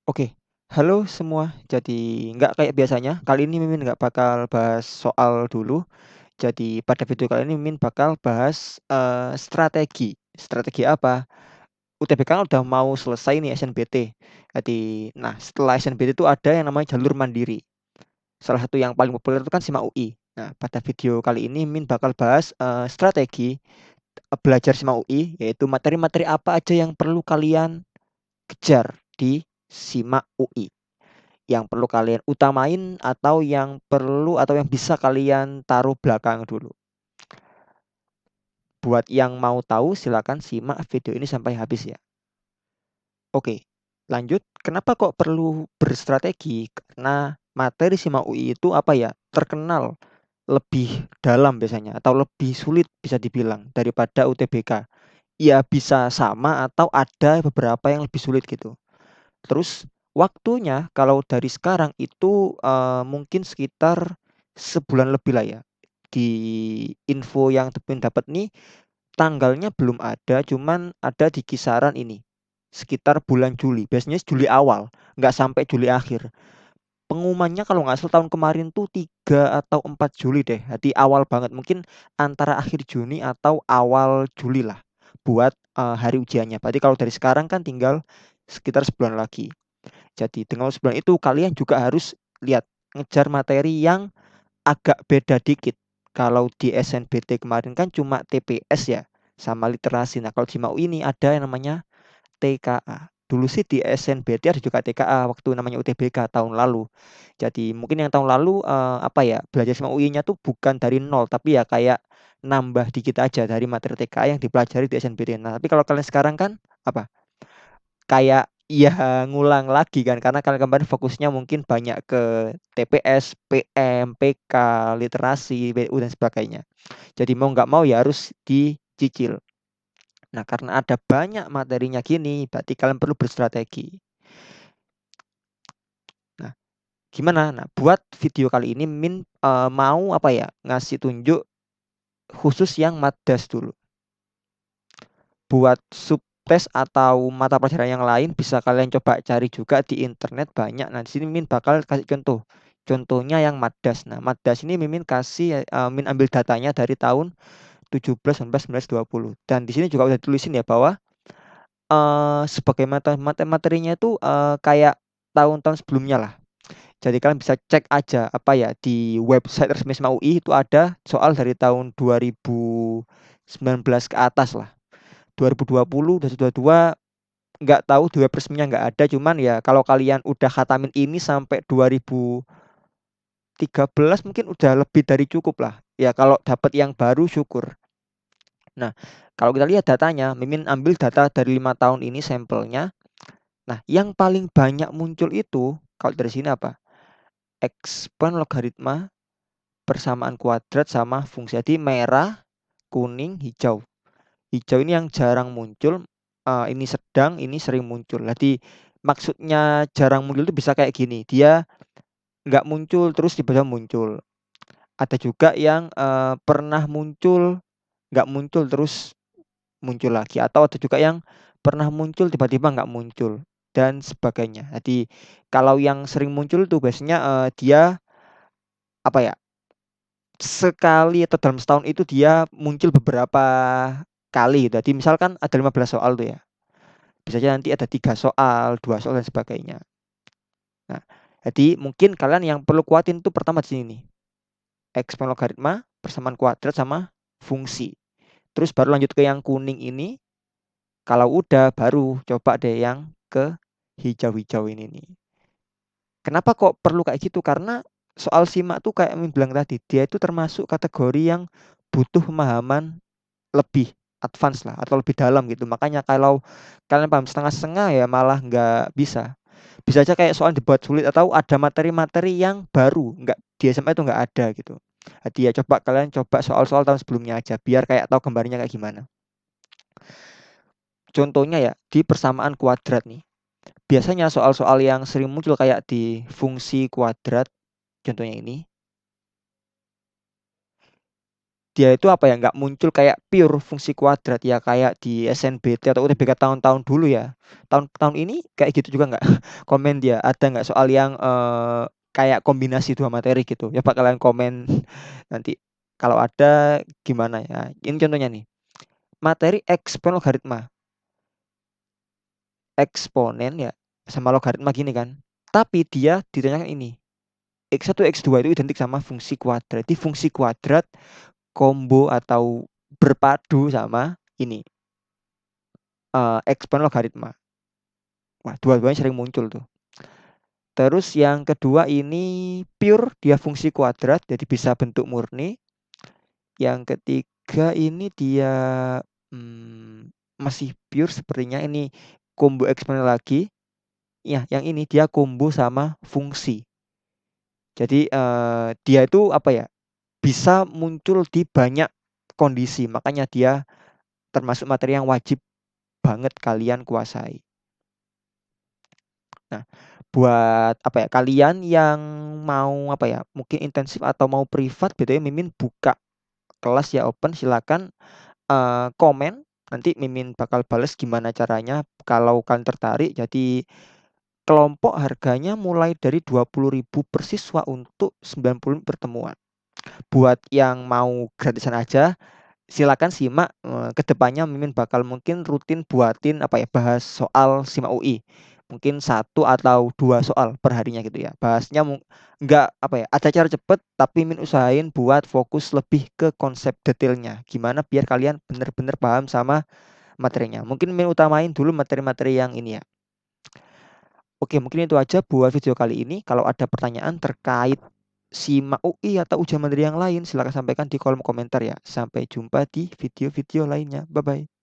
Oke, halo semua. Jadi nggak kayak biasanya, kali ini Mimin nggak bakal bahas soal dulu. Jadi pada video kali ini Mimin bakal bahas strategi. Strategi apa? UTBK kan udah mau selesai nih SNBT. Jadi, nah setelah SNBT itu ada yang namanya jalur mandiri. Salah satu yang paling populer itu kan SIMA UI. Nah, pada video kali ini Mimin bakal bahas strategi belajar SIMA UI, yaitu materi-materi apa aja yang perlu kalian kejar di SIMA UI, yang perlu kalian utamain atau yang perlu atau yang bisa kalian taruh belakang dulu. Buat yang mau tahu silakan simak video ini sampai habis ya. Oke, lanjut. Kenapa kok perlu berstrategi? Karena materi SIMA UI itu apa ya? Terkenal lebih dalam biasanya atau lebih sulit bisa dibilang daripada UTBK. Ya bisa sama atau ada beberapa yang lebih sulit gitu. Terus waktunya kalau dari sekarang itu, mungkin sekitar sebulan lebih lah ya. Di info yang Tepin dapat nih, tanggalnya belum ada, cuman ada di kisaran ini, sekitar bulan Juli. Biasanya Juli awal, nggak sampai Juli akhir. Pengumumannya kalau nggak salah tahun kemarin tuh 3 atau 4 Juli deh. Jadi awal banget, mungkin antara akhir Juni atau awal Juli lah buat, hari ujiannya. Berarti kalau dari sekarang kan tinggal sekitar sebulan lagi. Jadi dengan sebulan itu kalian juga harus lihat, ngejar materi yang agak beda dikit. Kalau di SNBT kemarin kan cuma TPS ya, sama literasi. Nah kalau di MAU ini ada yang namanya TKA. Dulu sih di SNBT ada juga TKA waktu namanya UTBK tahun lalu. Jadi mungkin yang tahun lalu apa ya, belajar sama UI-nya tuh bukan dari nol tapi ya kayak nambah dikit aja dari materi TKA yang dipelajari di SNBT. Nah, tapi kalau kalian sekarang kan apa? Kayak ya ngulang lagi kan karena kalian kemarin fokusnya mungkin banyak ke TPS, PM, PK, literasi, BU dan sebagainya. Jadi mau nggak mau ya harus dicicil. Nah, karena ada banyak materinya gini, berarti kalian perlu berstrategi. Nah, gimana? Nah, buat video kali ini Min mau apa ya? Ngasih tunjuk khusus yang Madas dulu. Buat subtes atau mata pelajaran yang lain bisa kalian coba cari juga di internet banyak. Nah, di sini Min bakal kasih contoh. Contohnya yang Madas. Nah, Madas ini Mimin kasih Min ambil datanya dari tahun 17, 19, 19, 20. Dan di sini juga udah ditulisin ya bahwa sebagai materinya itu kayak tahun-tahun sebelumnya lah. Jadi kalian bisa cek aja apa ya di website resmi SMA UI itu ada soal dari tahun 2019 ke atas lah. 2020, 2022 nggak tahu di web resminya nggak ada, cuman ya kalau kalian udah khatamin ini sampai 2013 mungkin udah lebih dari cukup lah. Ya kalau dapat yang baru syukur. Nah, kalau kita lihat datanya, Mimin ambil data dari 5 tahun ini sampelnya. Nah, yang paling banyak muncul itu kalau dari sini apa? Eksponen logaritma, persamaan kuadrat sama fungsi. Jadi merah, kuning, hijau. Hijau ini yang jarang muncul, ini sedang, ini sering muncul. Jadi maksudnya jarang muncul itu bisa kayak gini, dia nggak muncul terus tiba-tiba muncul. Ada juga yang pernah muncul, nggak muncul terus muncul lagi. Atau ada juga yang pernah muncul tiba-tiba nggak muncul dan sebagainya. Jadi kalau yang sering muncul tuh biasanya dia apa ya, sekali atau dalam setahun itu dia muncul beberapa kali. Jadi misalkan ada 15 soal tuh ya. Bisa aja nanti ada 3 soal, 2 soal dan sebagainya. Nah, jadi mungkin kalian yang perlu kuatin tuh pertama di sini nih. Eksponen logaritma, persamaan kuadrat sama fungsi. Terus baru lanjut ke yang kuning ini. Kalau udah baru coba deh yang ke hijau-hijau ini nih. Kenapa kok perlu kayak gitu? Karena soal simak tuh kayak yang bilang tadi, dia itu termasuk kategori yang butuh pemahaman lebih advance lah atau lebih dalam gitu. Makanya kalau kalian paham setengah-setengah ya malah nggak bisa. Bisa aja kayak soal dibuat sulit atau ada materi-materi yang baru, nggak di SMA itu nggak ada gitu. Jadi ya coba kalian coba soal-soal tahun sebelumnya aja biar kayak tahu gambarnya kayak gimana. Contohnya ya di persamaan kuadrat nih. Biasanya soal-soal yang sering muncul kayak di fungsi kuadrat, contohnya ini, dia itu apa ya, nggak muncul kayak pure fungsi kuadrat ya kayak di SNBT atau UTBK tahun-tahun dulu ya. Tahun-tahun ini kayak gitu juga nggak? Komen dia, ada nggak soal yang kayak kombinasi dua materi gitu? Ya Pak kalian komen nanti. Kalau ada gimana ya? Ini contohnya nih, materi eksponen logaritma. Eksponen ya sama logaritma gini kan. Tapi dia ditanyakan ini, X1 X2 itu identik sama fungsi kuadrat. Jadi fungsi kuadrat combo atau berpadu sama ini eksponen logaritma. Wah, dua-duanya sering muncul tuh. Terus yang kedua ini pure dia fungsi kuadrat jadi bisa bentuk murni. Yang ketiga ini dia masih pure sepertinya ini combo eksponen lagi. Ya, yang ini dia combo sama fungsi. Jadi dia itu apa ya? Bisa muncul di banyak kondisi. Makanya dia termasuk materi yang wajib banget kalian kuasai. Nah, buat apa ya? Kalian yang mau apa ya? Mungkin intensif atau mau privat, BTW Mimin buka kelas ya open, silakan komen. Nanti Mimin bakal bales gimana caranya kalau kalian tertarik. Jadi kelompok harganya mulai dari 20.000 per siswa untuk 90 pertemuan. Buat yang mau gratisan aja, silakan simak ke depannya Mimin bakal mungkin rutin buatin apa ya bahas soal SIMA UI. Mungkin satu atau dua soal per harinya gitu ya. Bahasnya nggak apa ya, ada cara cepet tapi Mimin usahain buat fokus lebih ke konsep detailnya. Gimana biar kalian bener-bener paham sama materinya. Mungkin Mimin utamain dulu materi-materi yang ini ya. Oke, mungkin itu aja buat video kali ini. Kalau ada pertanyaan terkait SIMA UI atau ujian mandiri yang lain, silakan sampaikan di kolom komentar ya. Sampai jumpa di video-video lainnya. Bye-bye.